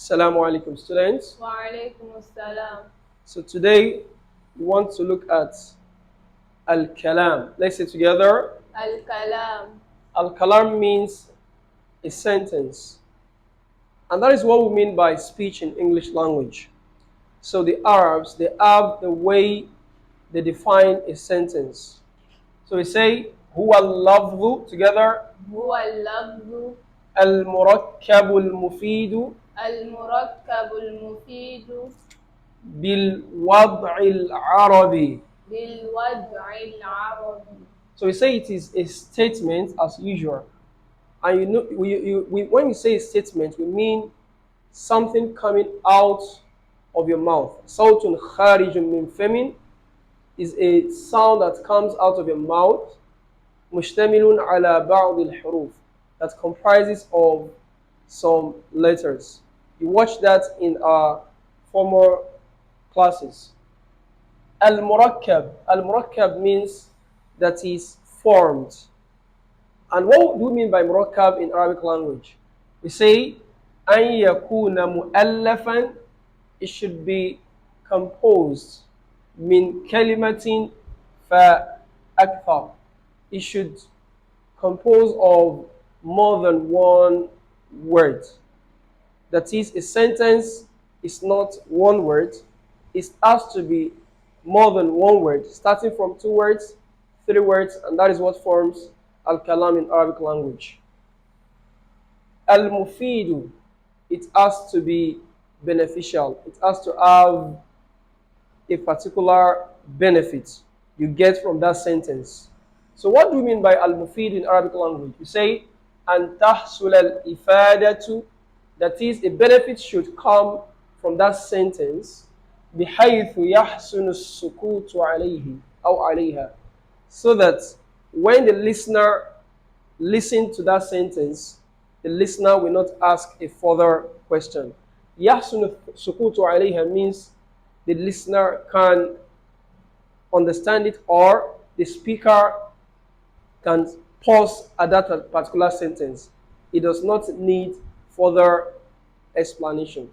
Assalamu alaikum, students. Wa alaikum assalam. So today we want to look at Al Kalam. Let's say together. Al-kalam. Al Kalam means a sentence, and that is what we mean by speech in English language. So the Arabs they have the way they define a sentence. So we say huwa al-lafzu together Huwa al-lafzu al-murakkabu al-mufidu al-murakkabu al-mufidu bil wad'i al-arabi. bil-wad'i al-arabi. So we say it is a statement as usual. And when we say a statement, we mean something coming out of your mouth. Sawtun kharijun min famin is a sound that comes out of your mouth. Mushtamilun ala ba'd al-huruf that comprises of some letters. You watch that in our former classes. Al-murakkab. Al-murakkab means that is formed. And what do we mean by murakkab in Arabic language? We say an yakuna mu'allafan, it should be composed min kalimatin fa akthar. It should compose of more than one word. That is, a sentence is not one word. It has to be more than one word, starting from two words, three words, and that is what forms al-kalam in Arabic language. Al-mufidu, it has to be beneficial. It has to have a particular benefit you get from that sentence. So what do we mean by al-mufid in Arabic language? We say an tahsul al-ifadatu, that is, a benefit should come from that sentence بحيث يحسن السكوت عليه أو عليها, so that when the listener listens to that sentence, the listener will not ask a further question. يحسن السكوت عليها means the listener can understand it, or the speaker can pause at that particular sentence. It does not need further explanation.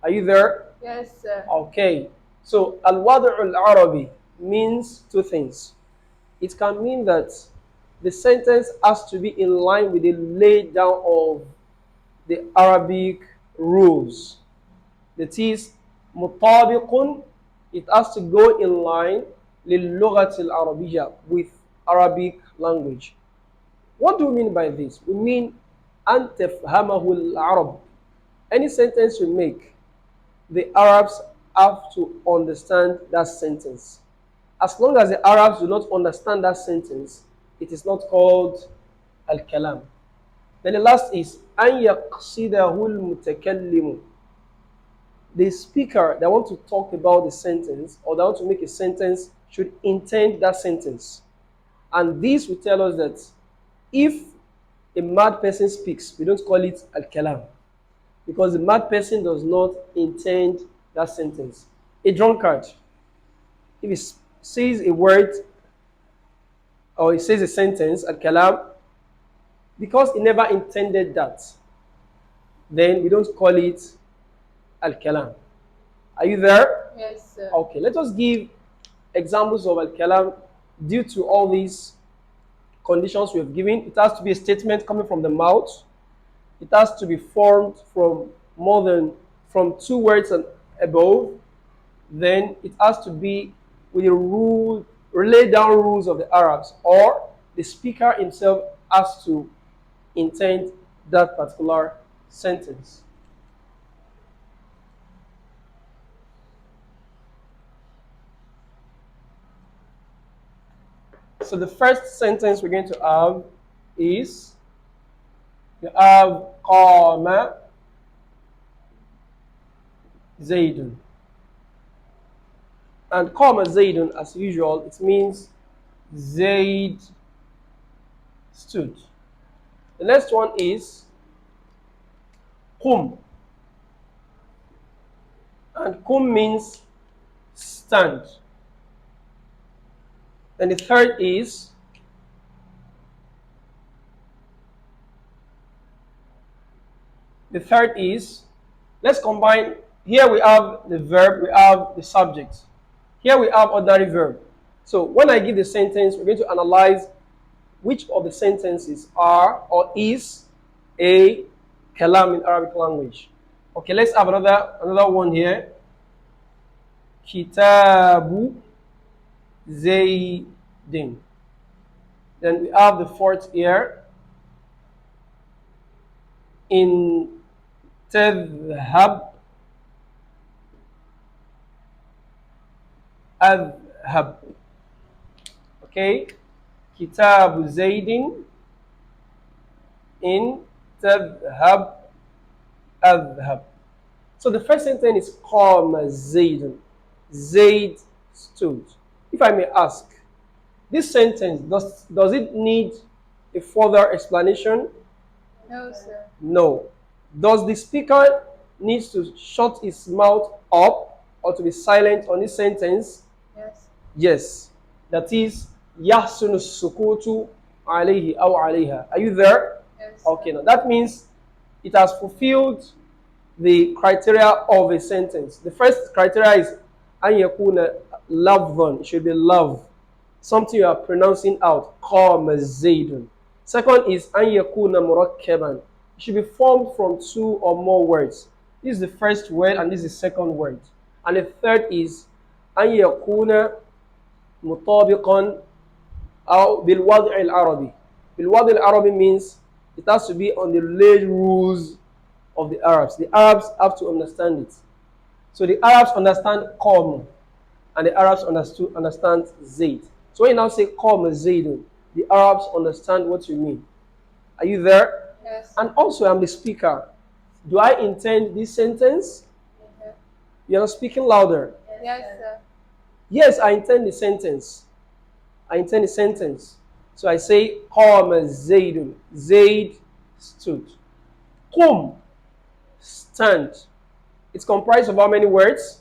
Are you there? Yes, sir. Okay. So al-wadu' al-arabi means two things. It can mean that the sentence has to be in line with the laid down of the Arabic rules. That is, mutabiqun, it has to go in line للغة العربية, with Arabic language. What do we mean by this? We mean أن تفهمه العرب. Any sentence we make, the Arabs have to understand that sentence. As long as the Arabs do not understand that sentence, it is not called al-kalam. Then the last is أن يقصده المتكلم. The speaker that want to talk about the sentence, or that want to make a sentence, should intend that sentence. And this will tell us that if a mad person speaks, we don't call it al-kalam, because the mad person does not intend that sentence. A drunkard, if he says a word or he says a sentence, al-kalam, because he never intended that, then we don't call it al-kalam. Are you there? Yes, sir. Okay, let us give examples of al-kalam due to all these conditions we have given. It has to be a statement coming from the mouth. It has to be formed from two words and above. Then it has to be with the laid down rules of the Arabs, or the speaker himself has to intend that particular sentence. So the first sentence we're going to have is, you have qama Zaydun. And qama Zaydun, as usual, it means Zayd stood. The next one is qum. And qum means stand. Then the third is Let's combine. Here we have the verb, we have the subject. Here we have ordinary verb. So when I give the sentence, we're going to analyze which of the sentences are or is a kalam in Arabic language. Okay, let's have another one here. Kitabu Zaydin. Then we have the fourth here. In tadhhab adhhab. Okay, Kitabu Zaydin. In tadhhab adhhab. So the first sentence is Qama Zaydun. Zayd stood. If I may ask, this sentence, does it need a further explanation? No, sir. No. Does the speaker need to shut his mouth up or to be silent on this sentence? Yes. Yes. That is Yahsunu Sukutu alayhi aw alayha. Are you there? Yes. Okay, now that means it has fulfilled the criteria of a sentence. The first criteria is an yakuna lafdhan. It should be love. Something you are pronouncing out. Qama zaydun. Second is an yakuna murakkaban. It should be formed from two or more words. This is the first word and this is the second word. And the third is an yakuna mutabiqan aw bil wad' al arabi. Bil wad' al arabi means it has to be on the laid rules of the Arabs. The Arabs have to understand it. So the Arabs understand Qawm and the Arabs understand Zayd. So when you now say Qawm Zaydun, the Arabs understand what you mean. Are you there? Yes. And also I'm the speaker. Do I intend this sentence? Yes. You're not speaking louder. Yes, sir. Yes, I intend the sentence. I intend the sentence. So I say Qawm Zaydun. Zayd stood. Qum, stand. It's comprised of how many words?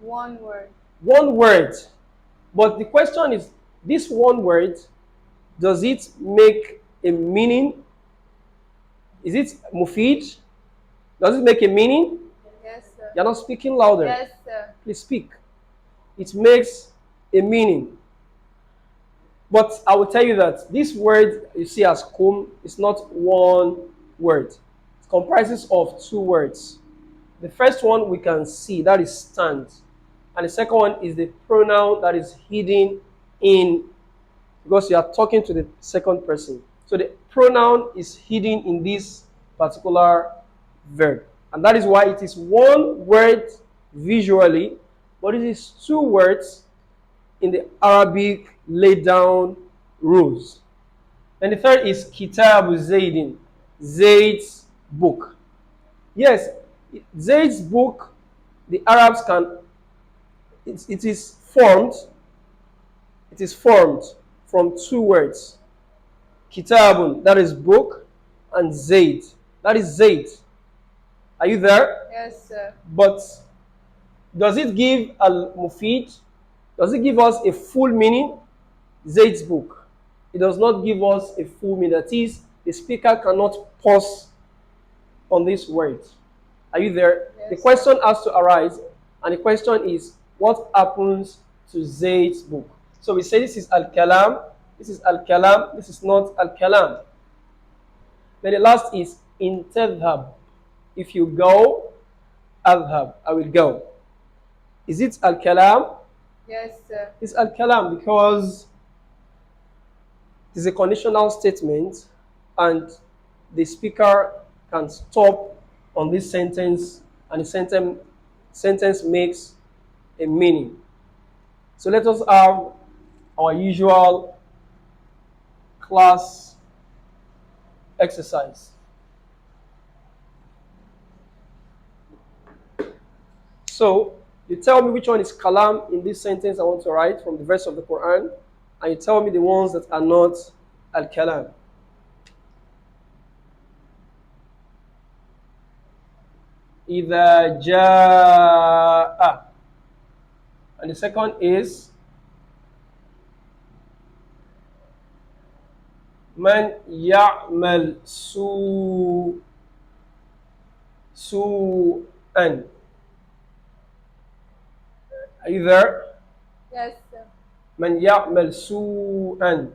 One word. One word. But the question is, this one word, does it make a meaning? Is it mufid? Does it make a meaning? Yes, sir. You're not speaking louder. Yes, sir. Please speak. It makes a meaning. But I will tell you that this word you see as kum is not one word. It comprises of two words. The first one we can see, that is stand. And the second one is the pronoun that is hidden in, because you are talking to the second person. So the pronoun is hidden in this particular verb. And that is why it is one word visually, but it is two words in the Arabic laid down rules. And the third is Kitabu Zaydin, Zayd's book. Yes, Zayd's book, the Arabs can, it is formed from two words. Kitabun, that is book, and Zayd, that is Zayd. Are you there? Yes, sir. But does it give al-mufid? Does it give us a full meaning? Zayd's book. It does not give us a full meaning. That is, the speaker cannot pause on this word. Are you there? Yes. The question has to arise, and the question is, what happens to Zayd's book? So we say this is al-kalam, this is al-kalam, this is not al-kalam. Then the last is in tadhhab. If you go, adhhab, I will go. Is it al-kalam? Yes, sir. It's al-kalam because it is a conditional statement and the speaker can stop on this sentence and the sentence makes a meaning. So let us have our usual class exercise. So you tell me which one is kalam in this sentence I want to write from the verse of the Quran, and you tell me the ones that are not al-kalam. إذا جاء. And the second is من يعمل سوء. سوءا. Are you there? Yes, sir. من يعمل سوءا.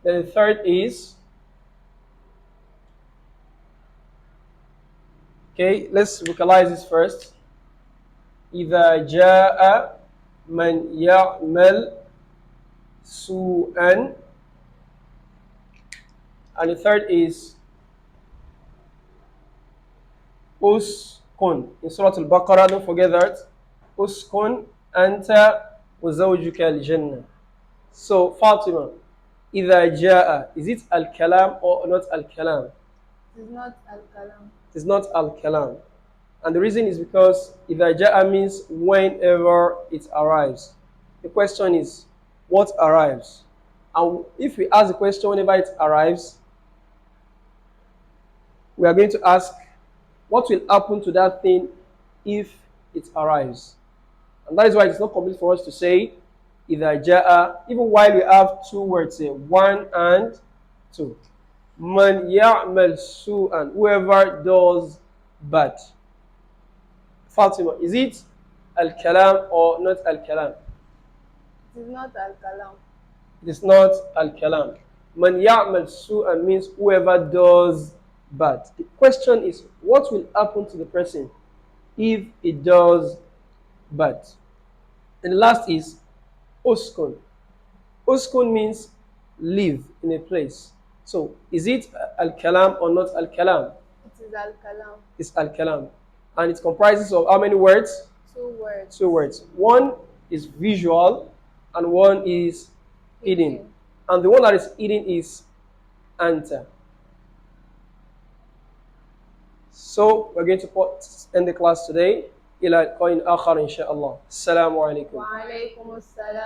Then the third is, okay, let's vocalize this first. إذا جاء من يعمل سوءا. And the third is uskun. In Surah Al-Baqarah, don't forget that. Uskun anta wa zawjuka al-jannah. So, Fatima, إذا جاء, is it al-kalam or not al-kalam? It is not al-kalam. It is not al-kalam. And the reason is because إذا جاء means whenever it arrives. The question is, what arrives? And if we ask the question whenever it arrives, we are going to ask, what will happen to that thing if it arrives? And that is why it's not complete for us to say إذا جاء, even while we have two words here, one and two. Man يعمل سوءا, whoever does bad. Fatima, is it al-kalam or not al-kalam? It is not al-kalam. It is not al-kalam. Man ya'mal su'an means whoever does bad. The question is, what will happen to the person if he does bad? And the last is uskun. Uskun means live in a place. So, is it al-kalam or not al-kalam? It is al-kalam. It's al-kalam. And it comprises of how many words? 2 words. 2 words. One is visual and one is hidden. And the one that is hidden is anta. So we're going to end the class today. إلى لقاء آخر إن شاء الله. السلام عليكم. وعليكم السلام.